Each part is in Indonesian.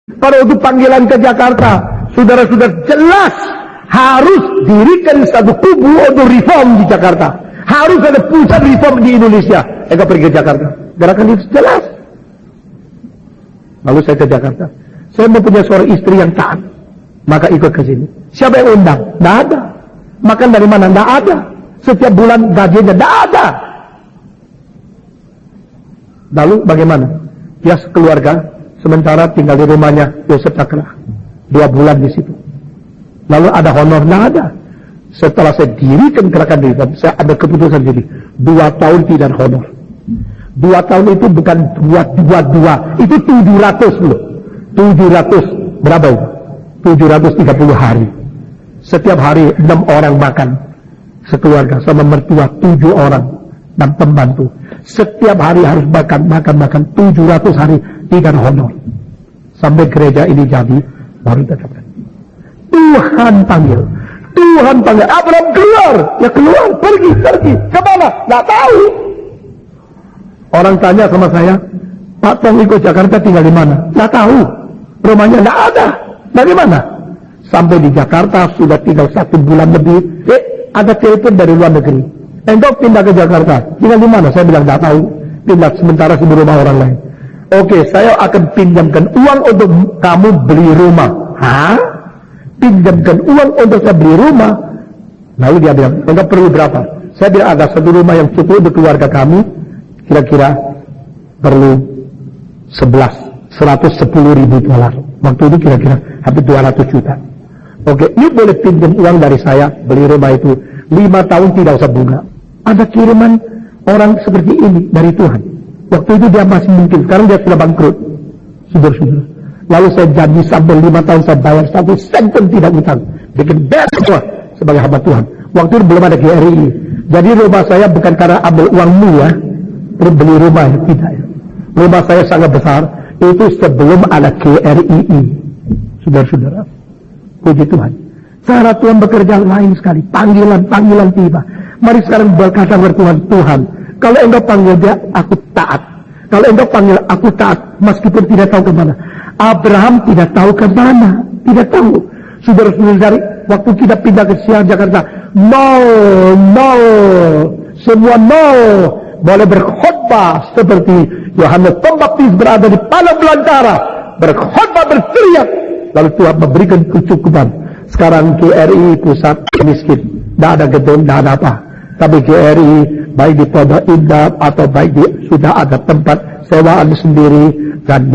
Kalau untuk panggilan ke Jakarta, saudara-saudara, jelas harus dirikan satu kubu untuk reform di Jakarta. Harus ada pusat reform di Indonesia. Eka pergi ke Jakarta. Gerakan itu jelas. Lalu saya ke Jakarta. Saya mempunyai seorang istri yang taat. Maka ikut ke sini. Siapa yang undang? Tidak ada. Makan dari mana? Tidak ada. Setiap bulan gajinya tidak ada. Lalu bagaimana? Dia keluarga. Sementara tinggal di rumahnya Yosef Cakra 2 bulan di situ. Lalu ada honor? Tidak ada. Setelah saya dirikan gerakan reform, saya ada keputusan diri 2 tahun tidak honor. 2 tahun itu bukan 2, itu 700 loh. 700 berapa itu? 730 hari. Setiap hari 6 orang makan sekeluarga sama mertua 7 orang dan pembantu. Setiap hari harus makan 700 hari tidak honor. Sampai gereja ini jadi baru tetapkan. Tuhan panggil. Abraham keluar. Ya keluar, pergi. Kemana? Tidak tahu. Orang tanya sama saya, Pak Tong ikut Jakarta tinggal di mana? Tidak tahu. Rumahnya tidak ada. Bagaimana? Sampai di Jakarta sudah tinggal 1 bulan lebih. Ada telepon dari luar negeri. Engkau pindah ke Jakarta. Tinggal di mana? Saya bilang tidak tahu. Pindah sementara di rumah orang lain. Oke, saya akan pinjamkan uang untuk kamu beli rumah. Hah? Pinjamkan uang untuk saya beli rumah? Lalu dia bilang, engkau perlu berapa? Saya bilang ada 1 rumah yang cukup untuk keluarga kami. Kira-kira perlu 110 ribu dolar. Waktu itu kira-kira hampir 200 juta. Oke, you boleh pinjam uang dari saya beli rumah itu 5 tahun tidak usah bunga. Ada kiriman orang seperti ini dari Tuhan. Waktu itu dia masih mungkin, sekarang dia sudah bangkrut. Saudara-saudara. Lalu saya janji sampai 5 tahun saya bayar 1 sen pun tidak utang. Bikin best semua sebagai hamba Tuhan. Waktu itu belum ada GRI. Jadi rumah saya bukan karena ambil uangmu ya, terus beli rumah ya, tidak ya. Rumah saya sangat besar. Itu sebelum ada GRI. Saudara-saudara. Puji Tuhan. Cara Tuhan bekerja lain sekali. Panggilan tiba. Mari sekarang berkata kepada Tuhan, kalau engkau panggil dia, aku taat. Kalau engkau panggil, aku taat. Meskipun tidak tahu kemana. Abraham tidak tahu kemana. Tidak tahu. Saudara-saudara, dari waktu kita pindah ke Jakarta, nol. Semua nol. Boleh berkhotbah seperti Yohanes Pembaptis berada di padang belantara. Berkhotbah, berteriak. Lalu Tuhan memberikan kecukupan. Sekarang GRI pusat miskin. Tidak ada gedung, tidak ada apa. Tapi GRI baik di Pondok Indah atau baik sudah ada tempat sewaan sendiri dan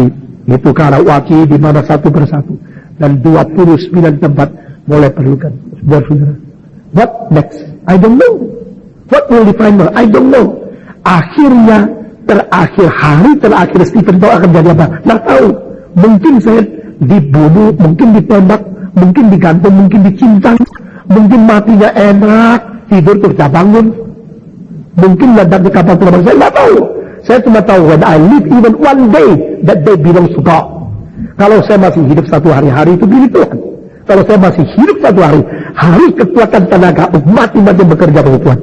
itu Karawaci di mana satu persatu dan 29 tempat mulai perlukan. Saudara-saudara, what next? I don't know. What will define more? I don't know. Akhirnya hari terakhir Stephen Tong akan jadi apa? Nggak tahu. Mungkin saya dibunuh, mungkin ditembak, mungkin digantung, mungkin dicincang, mungkin matinya enak, tidur terus bangun, mungkin ledak di kapal terbang. Saya nggak tahu. Saya cuma tahu when I live even one day, that day belongs to God. Kalau saya masih hidup 1 hari itu milik Tuhan. Kalau saya masih hidup 1 hari, harus kekuatan tenaga untuk mati-mati bekerja bagi Tuhan.